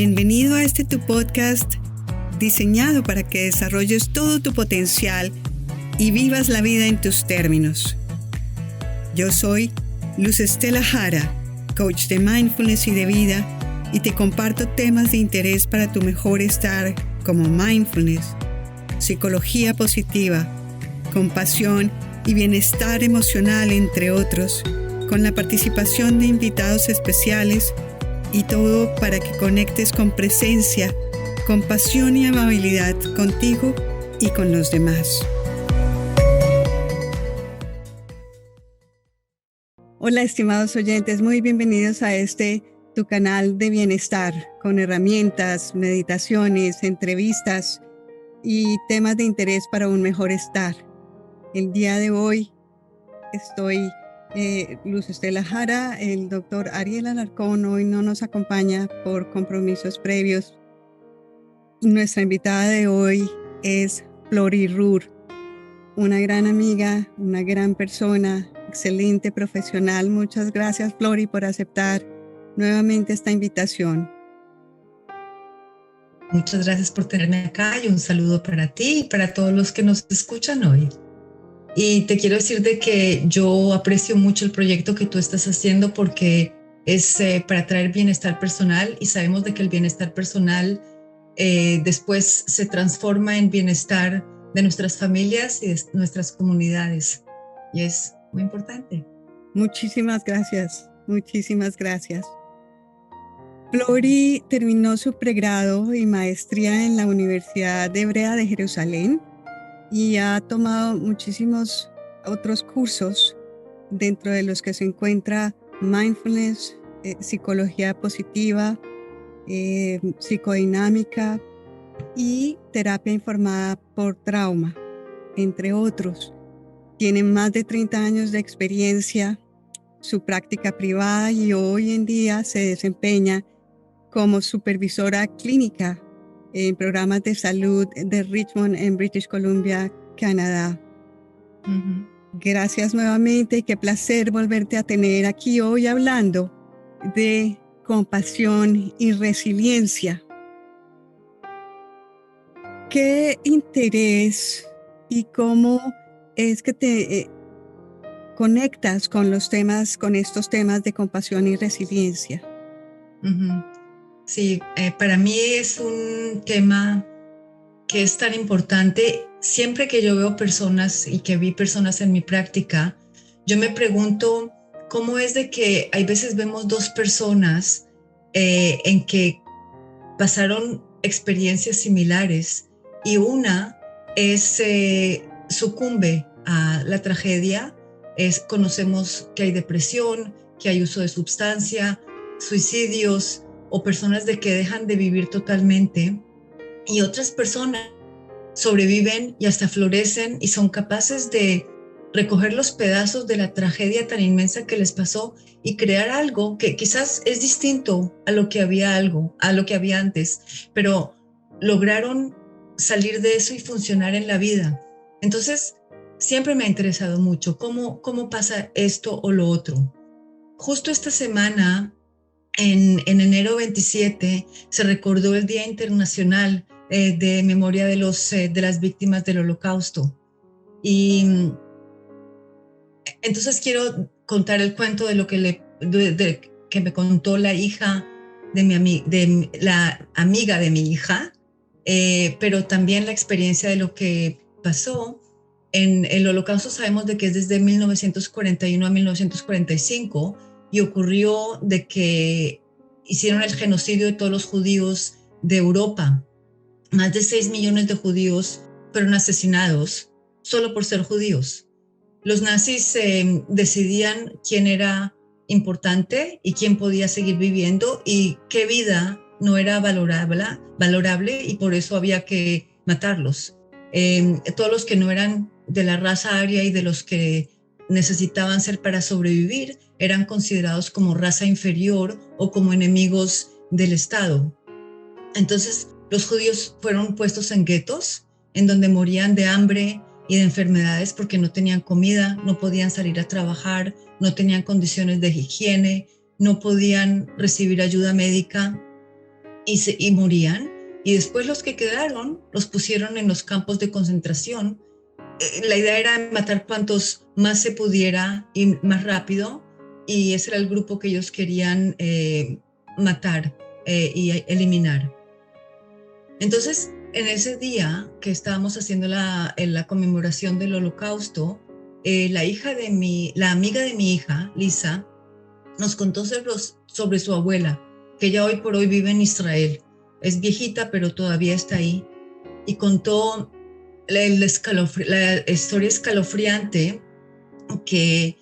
Bienvenido a tu podcast diseñado para que desarrolles todo tu potencial y vivas la vida en tus términos. Yo soy Luz Estela Jara, coach de mindfulness y de vida, y te comparto temas de interés para tu mejor estar como mindfulness, psicología positiva, compasión y bienestar emocional, entre otros, con la participación de invitados especiales, y todo para que conectes con presencia, compasión y amabilidad contigo y con los demás. Hola, estimados oyentes, muy bienvenidos a tu canal de bienestar, con herramientas, meditaciones, entrevistas y temas de interés para un mejor estar. El día de hoy estoy Luz Estela Jara. El doctor Ariel Alarcón hoy no nos acompaña por compromisos previos. Nuestra invitada de hoy es Flori Ruhr, una gran amiga, una gran persona, excelente profesional. Muchas gracias, Flori, por aceptar nuevamente esta invitación. Muchas gracias por tenerme acá y un saludo para ti y para todos los que nos escuchan hoy. Y te quiero decir de que yo aprecio mucho el proyecto que tú estás haciendo porque es para traer bienestar personal, y sabemos de que el bienestar personal después se transforma en bienestar de nuestras familias y de nuestras comunidades, y es muy importante. Muchísimas gracias, muchísimas gracias. Flori terminó su pregrado y maestría en la Universidad Hebrea de Jerusalén y ha tomado muchísimos otros cursos, dentro de los que se encuentra mindfulness, psicología positiva, psicodinámica y terapia informada por trauma, entre otros. Tiene más de 30 años de experiencia, su práctica privada, y hoy en día se desempeña como supervisora clínica en programas de salud de Richmond en British Columbia, Canadá. Uh-huh. Gracias nuevamente, qué placer volverte a tener aquí hoy hablando de compasión y resiliencia. ¿Qué interés y cómo es que te conectas con estos temas de compasión y resiliencia? Uh-huh. Sí, para mí es un tema que es tan importante. Siempre que yo veo personas y que vi personas en mi práctica, yo me pregunto cómo es de que hay veces vemos dos personas en que pasaron experiencias similares, y una sucumbe a la tragedia. Conocemos que hay depresión, que hay uso de sustancia, suicidios o personas de que dejan de vivir totalmente, y otras personas sobreviven y hasta florecen y son capaces de recoger los pedazos de la tragedia tan inmensa que les pasó y crear algo que quizás es distinto a lo que había antes, pero lograron salir de eso y funcionar en la vida. Entonces, siempre me ha interesado mucho cómo pasa esto o lo otro. Justo esta semana, en enero 27, se recordó el Día Internacional de Memoria de las Víctimas del Holocausto. Y entonces quiero contar el cuento de lo que que me contó la hija de la amiga de mi hija, pero también la experiencia de lo que pasó. En el Holocausto sabemos de que es desde 1941 a 1945, y ocurrió de que hicieron el genocidio de todos los judíos de Europa. Más de 6 millones de judíos fueron asesinados solo por ser judíos. Los nazis decidían quién era importante y quién podía seguir viviendo y qué vida no era valorable, y por eso había que matarlos. Todos los que no eran de la raza aria y de los que necesitaban ser para sobrevivir eran considerados como raza inferior o como enemigos del Estado. Entonces, los judíos fueron puestos en guetos, en donde morían de hambre y de enfermedades porque no tenían comida, no podían salir a trabajar, no tenían condiciones de higiene, no podían recibir ayuda médica. y morían. Y después los que quedaron los pusieron en los campos de concentración. La idea era matar cuantos más se pudiera y más rápido, y ese era el grupo que ellos querían matar y eliminar. Entonces, en ese día que estábamos haciendo la conmemoración del Holocausto, la amiga de mi hija, Lisa, nos contó sobre su abuela, que ella hoy por hoy vive en Israel. Es viejita, pero todavía está ahí. Y contó la historia escalofriante que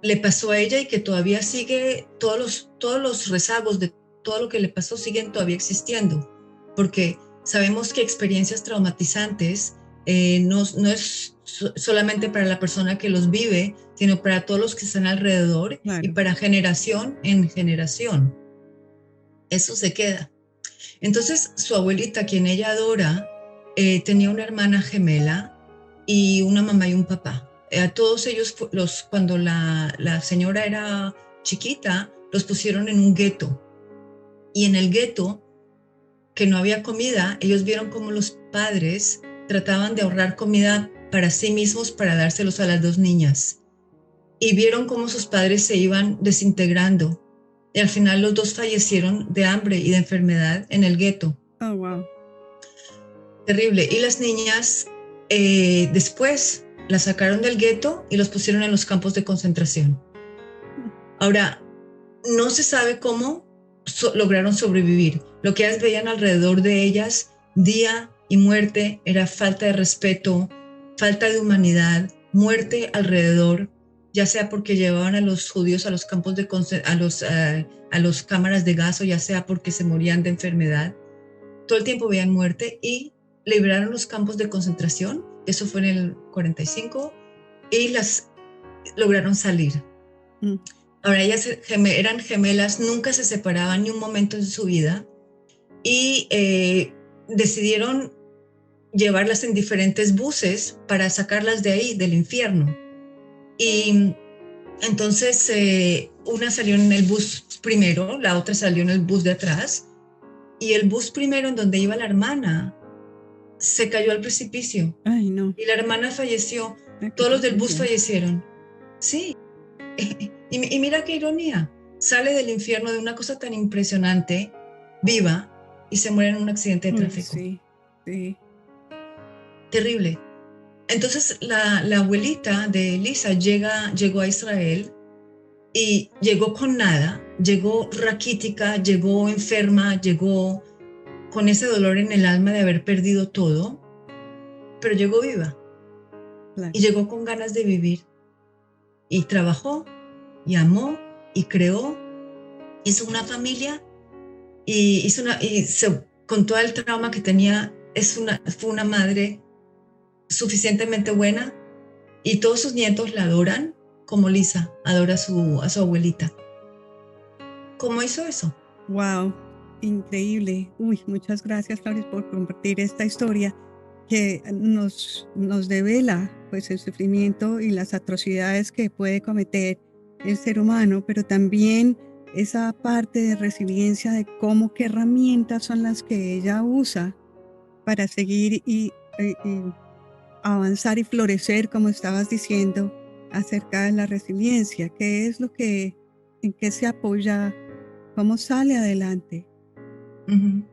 le pasó a ella y que todavía sigue, todos los rezagos de todo lo que le pasó siguen todavía existiendo, porque sabemos que experiencias traumatizantes no es solamente para la persona que los vive, sino para todos los que están alrededor, Claro. y para generación en generación. Eso se queda. Entonces, su abuelita, quien ella adora, tenía una hermana gemela y una mamá y un papá. A todos ellos, cuando la señora era chiquita, los pusieron en un gueto. Y en el gueto, que no había comida, ellos vieron cómo los padres trataban de ahorrar comida para sí mismos para dárselos a las dos niñas. Y vieron cómo sus padres se iban desintegrando. Y al final los dos fallecieron de hambre y de enfermedad en el gueto. Oh, wow. Terrible. Y las niñas después las sacaron del gueto y los pusieron en los campos de concentración. Ahora, no se sabe cómo lograron sobrevivir. Lo que ellas veían alrededor de ellas, día y muerte, era falta de respeto, falta de humanidad, muerte alrededor, ya sea porque llevaban a los judíos a los campos de a los cámaras de gas, o ya sea porque se morían de enfermedad. Todo el tiempo veían muerte, y liberaron los campos de concentración. Eso fue en el 45, y las lograron salir. Ahora, ellas eran gemelas, nunca se separaban ni un momento en su vida, y decidieron llevarlas en diferentes buses para sacarlas de ahí, del infierno. Y entonces una salió en el bus primero, la otra salió en el bus de atrás, y el bus primero, en donde iba la hermana, se cayó al precipicio. Ay, no. Y la hermana falleció. Ay, Todos los del tragedia. bus fallecieron. Sí. Y mira qué ironía. Sale del infierno de una cosa tan impresionante, viva, y se muere en un accidente de tráfico. Sí, sí. Terrible. Entonces la abuelita de Lisa llegó a Israel, y llegó con nada, llegó raquítica, llegó enferma, llegó con ese dolor en el alma de haber perdido todo, pero llegó viva. Claro. Y llegó con ganas de vivir. Y trabajó, y amó, y creó, hizo una familia, y con todo el trauma que tenía, fue una madre suficientemente buena, y todos sus nietos la adoran como Lisa adora a su abuelita. ¿Cómo hizo eso? Wow, increíble. Uy, muchas gracias, Flores, por compartir esta historia que nos devela pues el sufrimiento y las atrocidades que puede cometer el ser humano, pero también esa parte de resiliencia de qué herramientas son las que ella usa para seguir y avanzar y florecer, como estabas diciendo, acerca de la resiliencia. ¿Qué es en qué se apoya? ¿Cómo sale adelante? Uh-huh.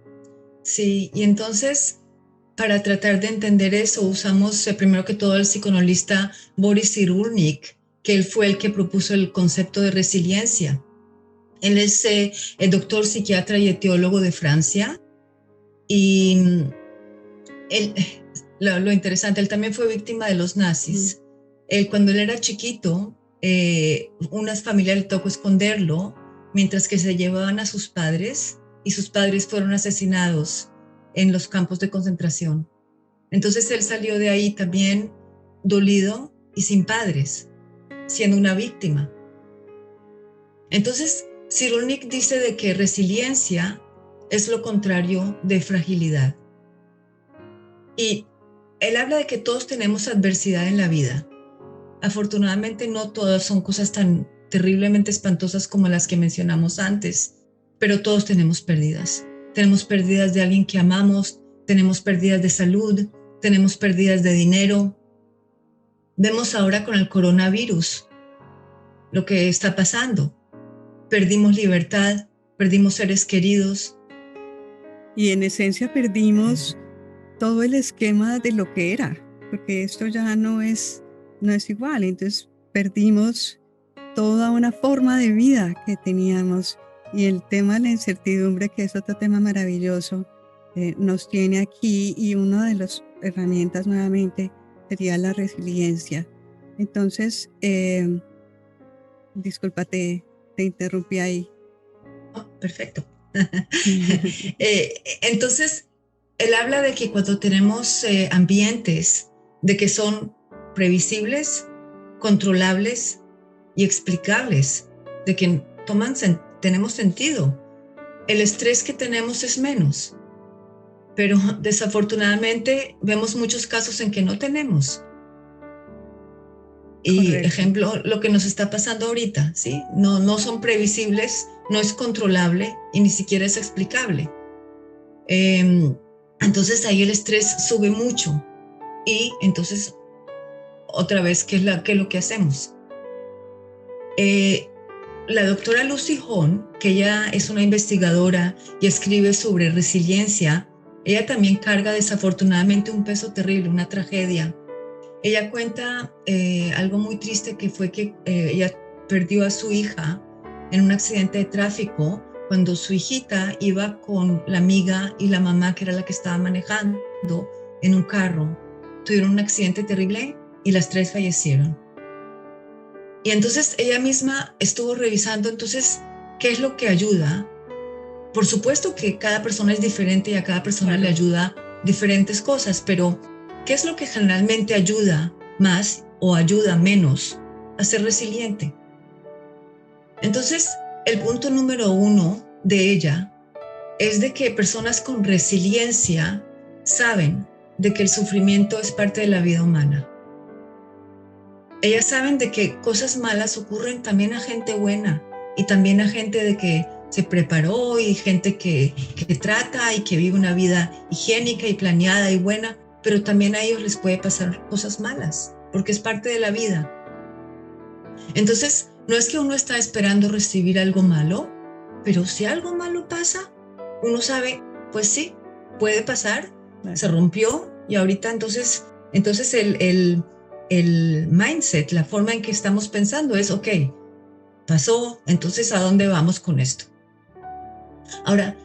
Sí, y entonces, para tratar de entender eso, usamos primero que todo al psicoanalista Boris Cyrulnik, que él fue el que propuso el concepto de resiliencia. Él es el doctor psiquiatra y etiólogo de Francia, y lo interesante, él también fue víctima de los nazis. Cuando él era chiquito, una familia le tocó esconderlo mientras que se llevaban a sus padres, y sus padres fueron asesinados en los campos de concentración. Entonces él salió de ahí también dolido y sin padres, siendo una víctima. Entonces Cyrulnik dice de que resiliencia es lo contrario de fragilidad. Y él habla de que todos tenemos adversidad en la vida. Afortunadamente no todas son cosas tan terriblemente espantosas como las que mencionamos antes, pero todos tenemos pérdidas. tenemos pérdidas de alguien que amamos, tenemos pérdidas de salud, tenemos pérdidas de dinero. Vemos ahora con el coronavirus lo que está pasando. Perdimos libertad, perdimos seres queridos. Y en esencia perdimos todo el esquema de lo que era, porque esto ya no es igual. Entonces perdimos toda una forma de vida que teníamos. Y el tema de la incertidumbre, que es otro tema maravilloso, nos tiene aquí, y una de las herramientas nuevamente sería la resiliencia. Entonces, disculpa, te interrumpí ahí. Oh, perfecto. Entonces, él habla de que cuando tenemos ambientes de que son previsibles, controlables y explicables, de que tenemos sentido, el estrés que tenemos es menos. Pero desafortunadamente vemos muchos casos en que no tenemos. Y Correcto. ejemplo, lo que nos está pasando ahorita, ¿sí? No son previsibles, no es controlable y ni siquiera es explicable. Entonces ahí el estrés sube mucho. Y entonces, otra vez, ¿qué es lo que hacemos? La doctora Lucy Hone, que ella es una investigadora y escribe sobre resiliencia, ella también carga desafortunadamente un peso terrible, una tragedia. Ella cuenta algo muy triste, que fue que ella perdió a su hija en un accidente de tráfico cuando su hijita iba con la amiga y la mamá, que era la que estaba manejando, en un carro. Tuvieron un accidente terrible y las tres fallecieron. Y entonces ella misma estuvo revisando, entonces, ¿qué es lo que ayuda? Por supuesto que cada persona es diferente y a cada persona le ayuda diferentes cosas, pero ¿qué es lo que generalmente ayuda más o ayuda menos a ser resiliente? Entonces, el punto número 1 de ella es de que personas con resiliencia saben de que el sufrimiento es parte de la vida humana. Ellas saben de que cosas malas ocurren también a gente buena, y también a gente de que se preparó, y gente que trata y que vive una vida higiénica y planeada y buena, pero también a ellos les puede pasar cosas malas, porque es parte de la vida. Entonces, no es que uno está esperando recibir algo malo, pero si algo malo pasa, uno sabe, pues sí, puede pasar, se rompió, y ahorita entonces el mindset, la forma en que estamos pensando es, ok, pasó, entonces ¿a dónde vamos con esto? Ahora,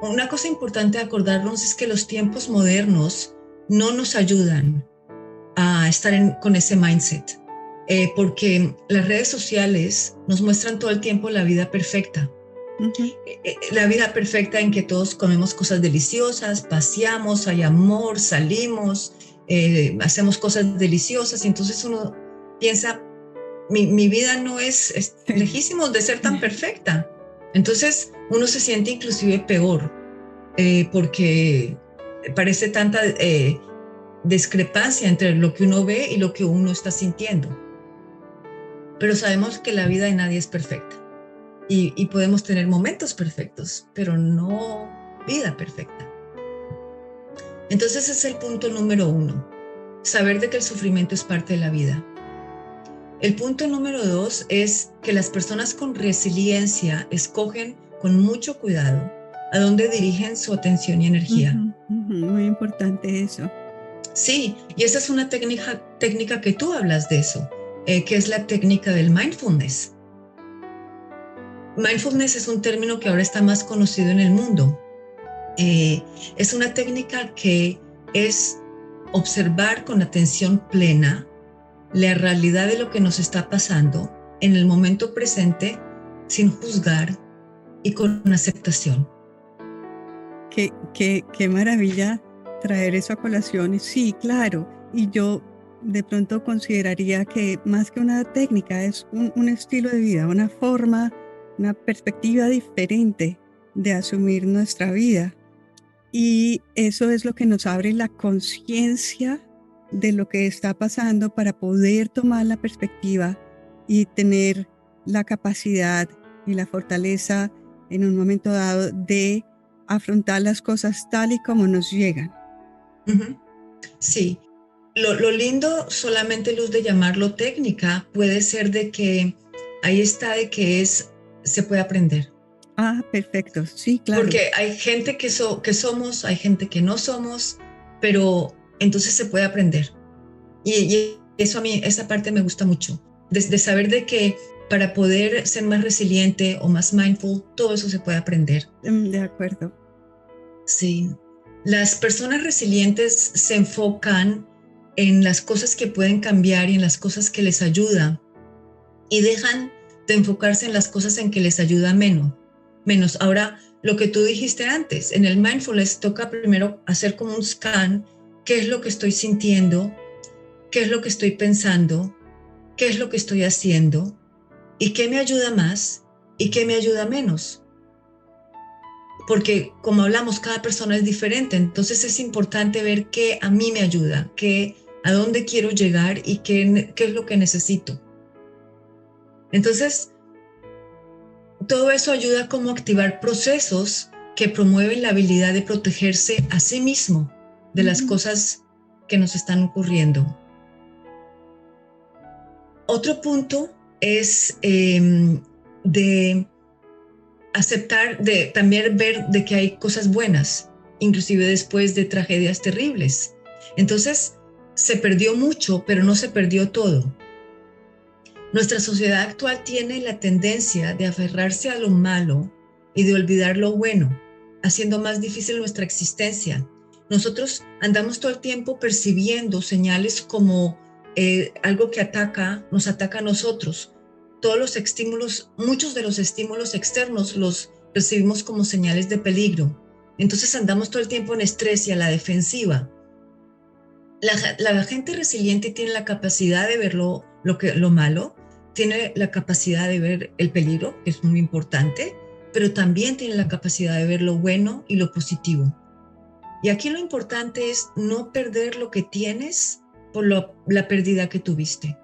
una cosa importante de acordarnos es que los tiempos modernos no nos ayudan a estar con ese mindset, porque las redes sociales nos muestran todo el tiempo la vida perfecta. Uh-huh. La vida perfecta en que todos comemos cosas deliciosas, paseamos, hay amor, salimos, hacemos cosas deliciosas, y entonces uno piensa, mi vida no es lejísimo de ser tan perfecta. Entonces uno se siente inclusive peor, porque parece tanta discrepancia entre lo que uno ve y lo que uno está sintiendo. Pero sabemos que la vida de nadie es perfecta, y podemos tener momentos perfectos, pero no vida perfecta. Entonces ese es el punto número 1, saber de que el sufrimiento es parte de la vida. El punto número 2 es que las personas con resiliencia escogen con mucho cuidado a dónde dirigen su atención y energía. Muy importante eso. Sí, y esa es una técnica que tú hablas de eso, que es la técnica del mindfulness. Mindfulness es un término que ahora está más conocido en el mundo. Es una técnica que es observar con atención plena la realidad de lo que nos está pasando en el momento presente, sin juzgar y con aceptación. Qué maravilla traer eso a colación. Sí, claro. Y yo de pronto consideraría que más que una técnica es un estilo de vida, una forma, una perspectiva diferente de asumir nuestra vida. Y eso es lo que nos abre la conciencia de lo que está pasando para poder tomar la perspectiva y tener la capacidad y la fortaleza en un momento dado de afrontar las cosas tal y como nos llegan. Uh-huh. Sí. Lo lindo, solamente, Luz, de llamarlo técnica, puede ser de que ahí está, de que se puede aprender. Ah, perfecto. Sí, claro. Porque hay gente que somos, hay gente que no somos, pero entonces se puede aprender. Y eso a mí, esa parte me gusta mucho, de saber de que para poder ser más resiliente o más mindful, todo eso se puede aprender. De acuerdo. Sí. Las personas resilientes se enfocan en las cosas que pueden cambiar y en las cosas que les ayudan, y dejan de enfocarse en las cosas en que les ayuda menos. Ahora, lo que tú dijiste antes, en el mindfulness toca primero hacer como un scan: qué es lo que estoy sintiendo, qué es lo que estoy pensando, qué es lo que estoy haciendo, y qué me ayuda más y qué me ayuda menos. Porque, como hablamos, cada persona es diferente, entonces es importante ver qué a mí me ayuda, a dónde quiero llegar y qué es lo que necesito. Entonces, todo eso ayuda como a activar procesos que promueven la habilidad de protegerse a sí mismo de las cosas que nos están ocurriendo. Otro punto es de aceptar, de también ver de que hay cosas buenas, inclusive después de tragedias terribles. Entonces, se perdió mucho, pero no se perdió todo. Nuestra sociedad actual tiene la tendencia de aferrarse a lo malo y de olvidar lo bueno, haciendo más difícil nuestra existencia. Nosotros andamos todo el tiempo percibiendo señales como algo que nos ataca a nosotros. Todos los estímulos, muchos de los estímulos externos los recibimos como señales de peligro. Entonces andamos todo el tiempo en estrés y a la defensiva. La gente resiliente tiene la capacidad de ver lo malo, tiene la capacidad de ver el peligro, que es muy importante, pero también tiene la capacidad de ver lo bueno y lo positivo. Y aquí lo importante es no perder lo que tienes por la pérdida que tuviste.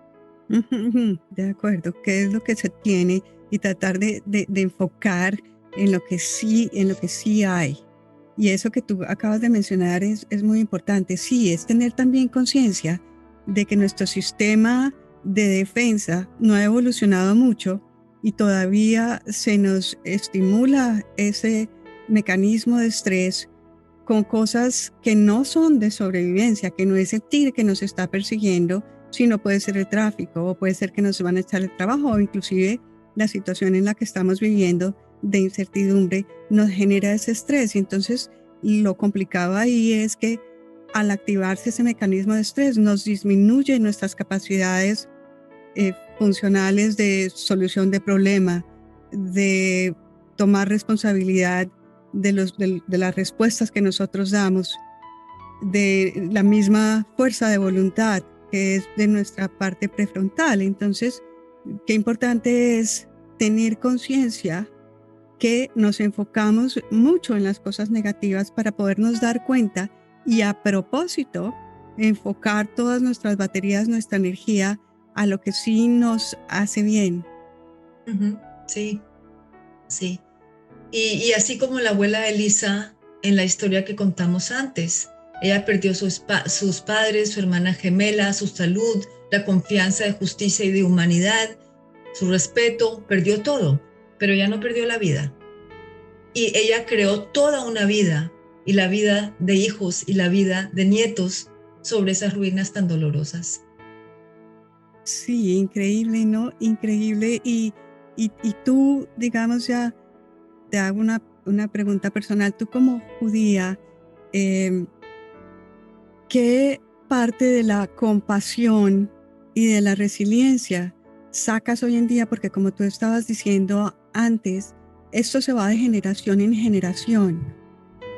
De acuerdo, qué es lo que se tiene y tratar de enfocar en lo que sí hay. Y eso que tú acabas de mencionar es muy importante. Sí, es tener también conciencia de que nuestro sistema de defensa no ha evolucionado mucho y todavía se nos estimula ese mecanismo de estrés con cosas que no son de sobrevivencia, que no es el tigre que nos está persiguiendo, sino puede ser el tráfico, o puede ser que nos van a echar el trabajo, o inclusive la situación en la que estamos viviendo de incertidumbre nos genera ese estrés. Y entonces lo complicado ahí es que al activarse ese mecanismo de estrés nos disminuye nuestras capacidades funcionales de solución de problema, de tomar responsabilidad de las respuestas que nosotros damos, de la misma fuerza de voluntad que es de nuestra parte prefrontal. Entonces, qué importante es tener conciencia que nos enfocamos mucho en las cosas negativas para podernos dar cuenta y, a propósito, enfocar todas nuestras baterías, nuestra energía a lo que sí nos hace bien. Uh-huh. Sí. Y así como la abuela Elisa en la historia que contamos antes, ella perdió sus padres, su hermana gemela, su salud, la confianza de justicia y de humanidad, su respeto, perdió todo, pero ella no perdió la vida. Y ella creó toda una vida, y la vida de hijos y la vida de nietos sobre esas ruinas tan dolorosas. Sí, increíble, ¿no? Increíble. Y tú, digamos, ya te hago una pregunta personal. Tú como judía, ¿qué parte de la compasión y de la resiliencia sacas hoy en día? Porque como tú estabas diciendo antes, esto se va de generación en generación.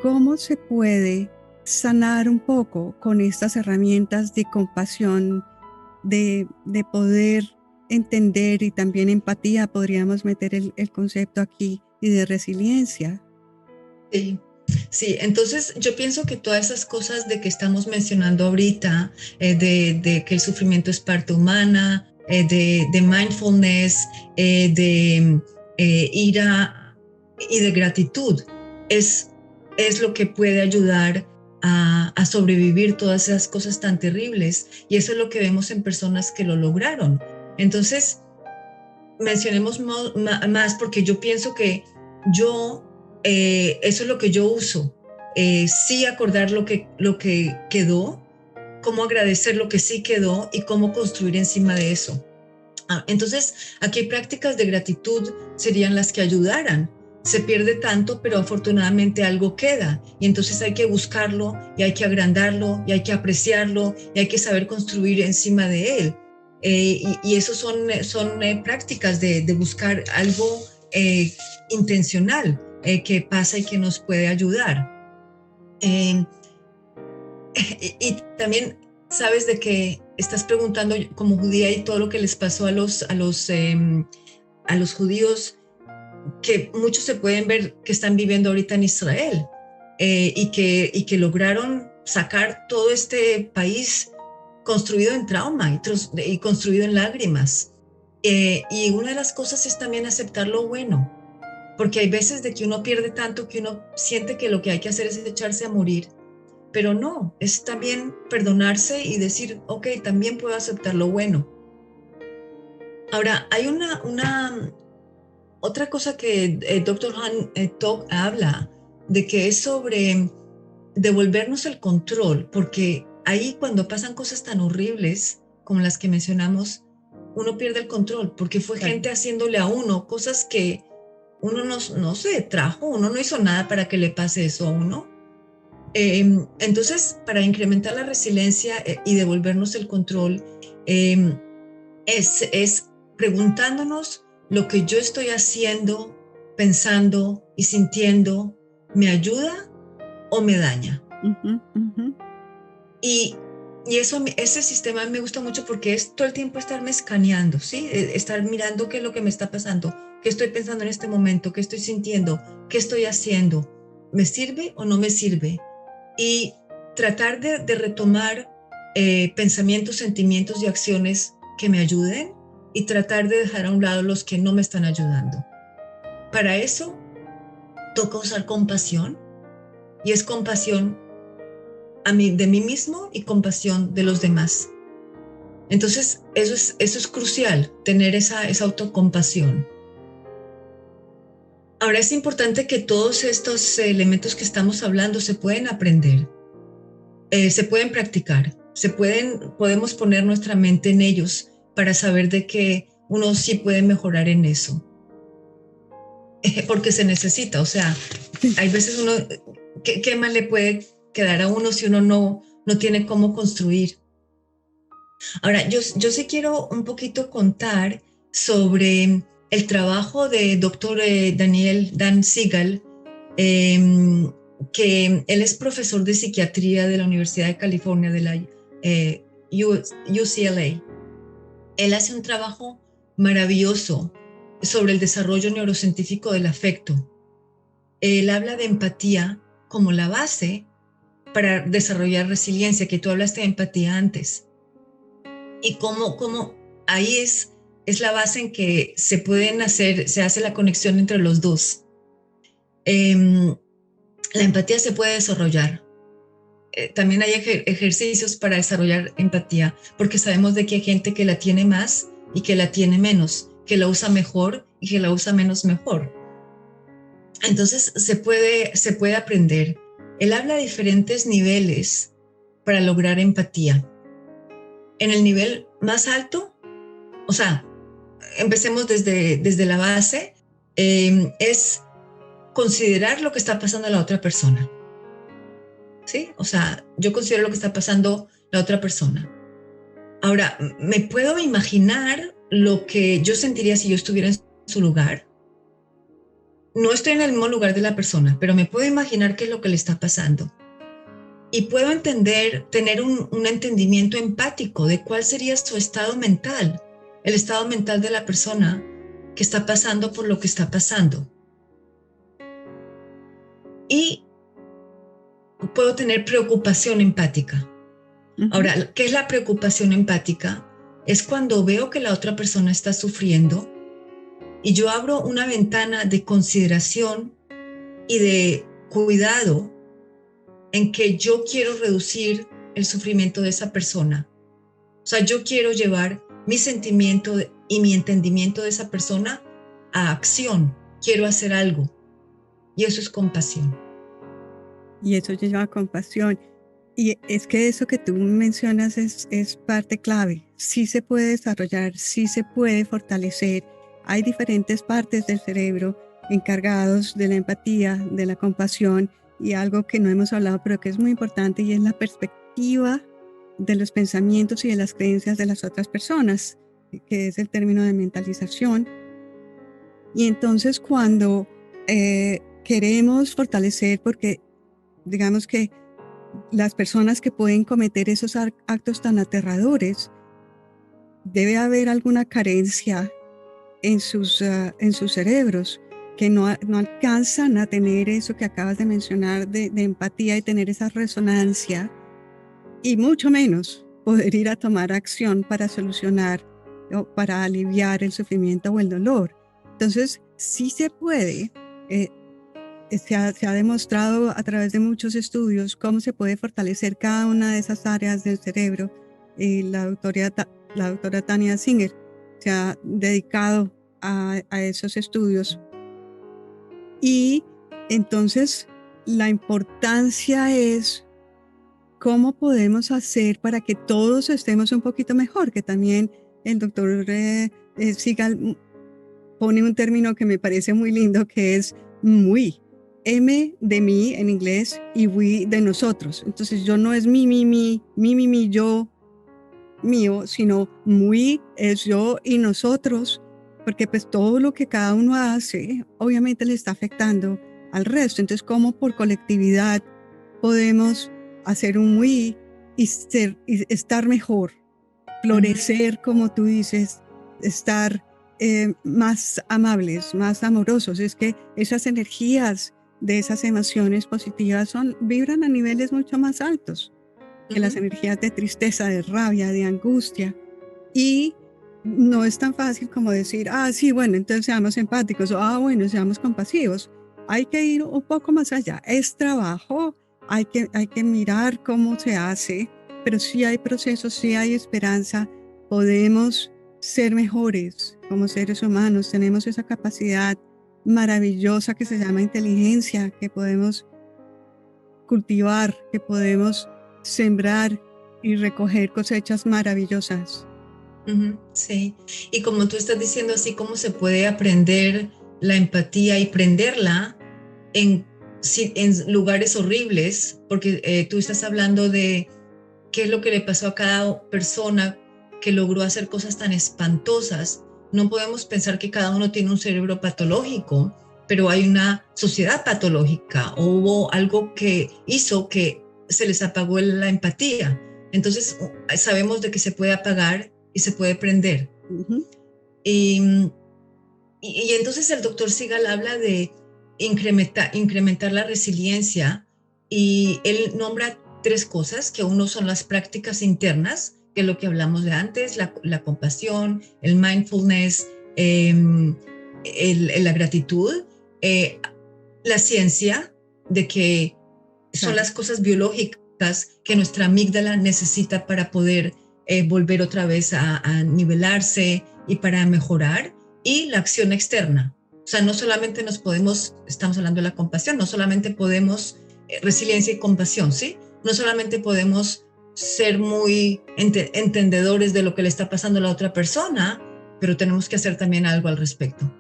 ¿Cómo se puede sanar un poco con estas herramientas de compasión, de poder entender, y también empatía, podríamos meter el concepto aquí, y de resiliencia? Sí, entonces yo pienso que todas esas cosas de que estamos mencionando ahorita, de que el sufrimiento es parte humana, de mindfulness, de ira y de gratitud, es es lo que puede ayudar a sobrevivir todas esas cosas tan terribles. Y eso es lo que vemos en personas que lo lograron. Entonces, mencionemos más porque yo pienso que eso es lo que yo uso. Sí acordar lo que quedó, cómo agradecer lo que sí quedó y cómo construir encima de eso. Entonces, aquí prácticas de gratitud serían las que ayudaran. Se pierde tanto, pero afortunadamente algo queda y entonces hay que buscarlo y hay que agrandarlo y hay que apreciarlo y hay que saber construir encima de él. Y eso son prácticas de buscar algo intencional que pasa y que nos puede ayudar. Y también sabes de que estás preguntando como judía y todo lo que les pasó a los judíos, que muchos se pueden ver que están viviendo ahorita en Israel y que lograron sacar todo este país construido en trauma y construido en lágrimas. Y una de las cosas es también aceptar lo bueno, porque hay veces de que uno pierde tanto que uno siente que lo que hay que hacer es echarse a morir, pero no, es también perdonarse y decir, ok, también puedo aceptar lo bueno. Ahora, hay otra cosa que Dr. Han Tok habla, de que es sobre devolvernos el control, porque ahí cuando pasan cosas tan horribles como las que mencionamos, uno pierde el control, porque fue gente haciéndole a uno cosas que uno no se trajo, uno no hizo nada para que le pase eso a uno. Entonces, para incrementar la resiliencia y devolvernos el control, es preguntándonos lo que yo estoy haciendo, pensando y sintiendo, ¿me ayuda o me daña? Uh-huh, uh-huh. Y ese sistema me gusta mucho porque es todo el tiempo estarme escaneando, ¿sí? Estar mirando qué es lo que me está pasando, qué estoy pensando en este momento, qué estoy sintiendo, qué estoy haciendo, ¿me sirve o no me sirve? Y tratar de retomar pensamientos, sentimientos y acciones que me ayuden y tratar de dejar a un lado los que no me están ayudando. Para eso toca usar compasión, y es compasión de mí mismo y compasión de los demás. Entonces, eso es crucial, tener esa autocompasión. Ahora, es importante que todos estos elementos que estamos hablando se pueden aprender, se pueden practicar, podemos poner nuestra mente en ellos para saber de que uno sí puede mejorar en eso. Porque se necesita, o sea, hay veces uno, ¿qué más le puede quedar a uno si uno no tiene cómo construir? Ahora, yo sí quiero un poquito contar sobre el trabajo de doctor Dan Siegel, que él es profesor de psiquiatría de la Universidad de California, de la UCLA. Él hace un trabajo maravilloso sobre el desarrollo neurocientífico del afecto. Él habla de empatía como la base para desarrollar resiliencia, que tú hablaste de empatía antes. Y cómo ahí es la base en que se hace la conexión entre los dos. La empatía se puede desarrollar. También hay ejercicios para desarrollar empatía, porque sabemos de que hay gente que la tiene más y que la tiene menos, que la usa mejor y que la usa menos mejor. Entonces se puede aprender. Él habla de diferentes niveles para lograr empatía. En el nivel más alto, o sea, empecemos desde la base, es considerar lo que está pasando a la otra persona. ¿Sí? O sea, yo considero lo que está pasando la otra persona. Ahora, ¿me puedo imaginar lo que yo sentiría si yo estuviera en su lugar? No estoy en el mismo lugar de la persona, pero me puedo imaginar qué es lo que le está pasando. Y puedo tener un entendimiento empático de cuál sería su estado mental, el estado mental de la persona que está pasando por lo que está pasando. Y puedo tener preocupación empática. Uh-huh. Ahora, ¿qué es la preocupación empática? Es cuando veo que la otra persona está sufriendo y yo abro una ventana de consideración y de cuidado en que yo quiero reducir el sufrimiento de esa persona. O sea, yo quiero llevar mi sentimiento y mi entendimiento de esa persona a acción. Quiero hacer algo. Y eso es compasión. Y eso lleva compasión. Y es que eso que tú mencionas es parte clave. Sí se puede desarrollar, sí se puede fortalecer. Hay diferentes partes del cerebro encargados de la empatía, de la compasión, y algo que no hemos hablado, pero que es muy importante, y es la perspectiva de los pensamientos y de las creencias de las otras personas, que es el término de mentalización. Y entonces cuando queremos fortalecer, porque digamos que las personas que pueden cometer esos actos tan aterradores, debe haber alguna carencia en sus cerebros, que no alcanzan a tener eso que acabas de mencionar de empatía y tener esa resonancia, y mucho menos poder ir a tomar acción para solucionar o para aliviar el sufrimiento o el dolor. Entonces, sí se puede. Se ha demostrado a través de muchos estudios cómo se puede fortalecer cada una de esas áreas del cerebro. La doctora Tania Singer se ha dedicado a esos estudios. Y entonces la importancia es cómo podemos hacer para que todos estemos un poquito mejor, que también el doctor Sigal pone un término que me parece muy lindo, que es muy. M de mí en inglés y we de nosotros. Entonces yo no es mi, yo, mío, sino muy es yo y nosotros, porque pues todo lo que cada uno hace obviamente le está afectando al resto. Entonces, ¿cómo por colectividad podemos hacer un we y estar mejor, florecer, como tú dices, estar más amables, más amorosos? Es que esas energías de esas emociones positivas vibran a niveles mucho más altos que las energías de tristeza, de rabia, de angustia. Y no es tan fácil como decir, sí, bueno, entonces seamos empáticos, o bueno, seamos compasivos. Hay que ir un poco más allá. Es trabajo, hay que mirar cómo se hace, pero sí hay procesos, sí hay esperanza. Podemos ser mejores como seres humanos, tenemos esa capacidad maravillosa que se llama inteligencia, que podemos cultivar, que podemos sembrar y recoger cosechas maravillosas. Sí, y como tú estás diciendo, así como se puede aprender la empatía y prenderla en lugares horribles, porque tú estás hablando de qué es lo que le pasó a cada persona que logró hacer cosas tan espantosas. No podemos pensar que cada uno tiene un cerebro patológico, pero hay una sociedad patológica, o hubo algo que hizo que se les apagó la empatía. Entonces sabemos de que se puede apagar y se puede prender. Y entonces el doctor Sigal habla de incrementar la resiliencia, y él nombra 3 cosas, que uno son las prácticas internas, que es lo que hablamos de antes, la compasión, el mindfulness, la gratitud, la ciencia de que son las cosas biológicas que nuestra amígdala necesita para poder volver otra vez a nivelarse y para mejorar, y la acción externa. O sea, no solamente estamos hablando de la compasión, no solamente podemos, resiliencia y compasión, ¿sí? No solamente podemos ser muy entendedores de lo que le está pasando a la otra persona, pero tenemos que hacer también algo al respecto,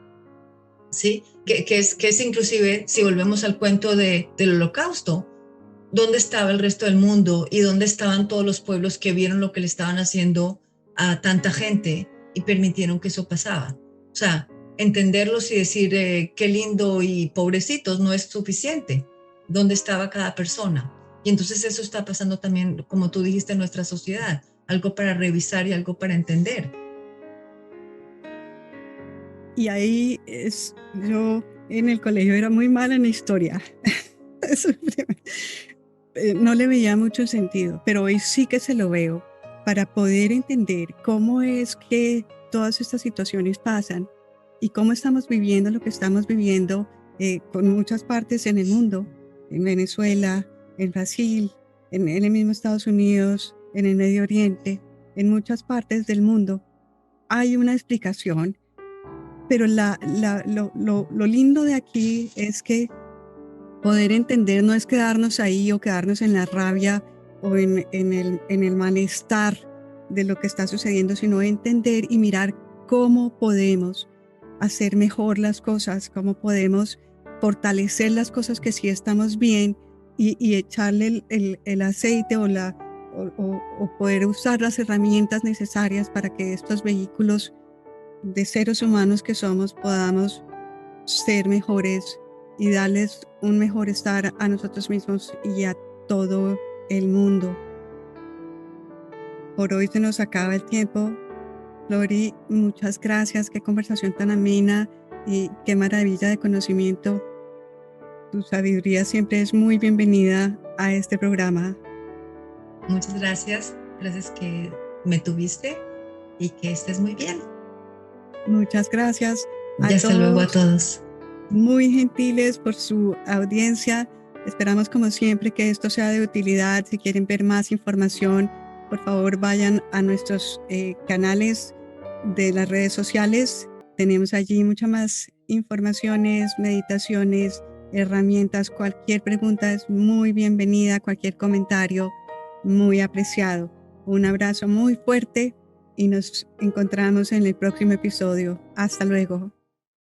¿sí? Que es inclusive, si volvemos al cuento del Holocausto, ¿dónde estaba el resto del mundo y dónde estaban todos los pueblos que vieron lo que le estaban haciendo a tanta gente y permitieron que eso pasaba? O sea, entenderlos y decir qué lindo y pobrecitos no es suficiente. ¿Dónde estaba cada persona? Y entonces eso está pasando también, como tú dijiste, en nuestra sociedad. Algo para revisar y algo para entender. Y ahí yo en el colegio era muy mala en historia. No le veía mucho sentido, pero hoy sí que se lo veo, para poder entender cómo es que todas estas situaciones pasan y cómo estamos viviendo lo que estamos viviendo con muchas partes en el mundo. en Venezuela, en Brasil, en el mismo Estados Unidos, en el Medio Oriente, en muchas partes del mundo, hay una explicación, pero lo lindo de aquí es que poder entender no es quedarnos ahí o quedarnos en la rabia o en el malestar de lo que está sucediendo, sino entender y mirar cómo podemos hacer mejor las cosas, cómo podemos fortalecer las cosas que sí estamos bien y echarle el aceite o poder usar las herramientas necesarias para que estos vehículos de seres humanos que somos podamos ser mejores y darles un mejor estar a nosotros mismos y a todo el mundo. Por hoy se nos acaba el tiempo. Lori, muchas gracias. Qué conversación tan amena y qué maravilla de conocimiento. Tu sabiduría siempre es muy bienvenida a este programa. Muchas gracias. Gracias que me tuviste y que estés muy bien. Muchas gracias Y hasta luego a todos. Muy gentiles por su audiencia. Esperamos como siempre que esto sea de utilidad. Si quieren ver más información, por favor vayan a nuestros canales de las redes sociales. Tenemos allí muchas más informaciones, meditaciones, herramientas. Cualquier pregunta es muy bienvenida, cualquier comentario muy apreciado. Un abrazo muy fuerte y nos encontramos en el próximo episodio. Hasta luego.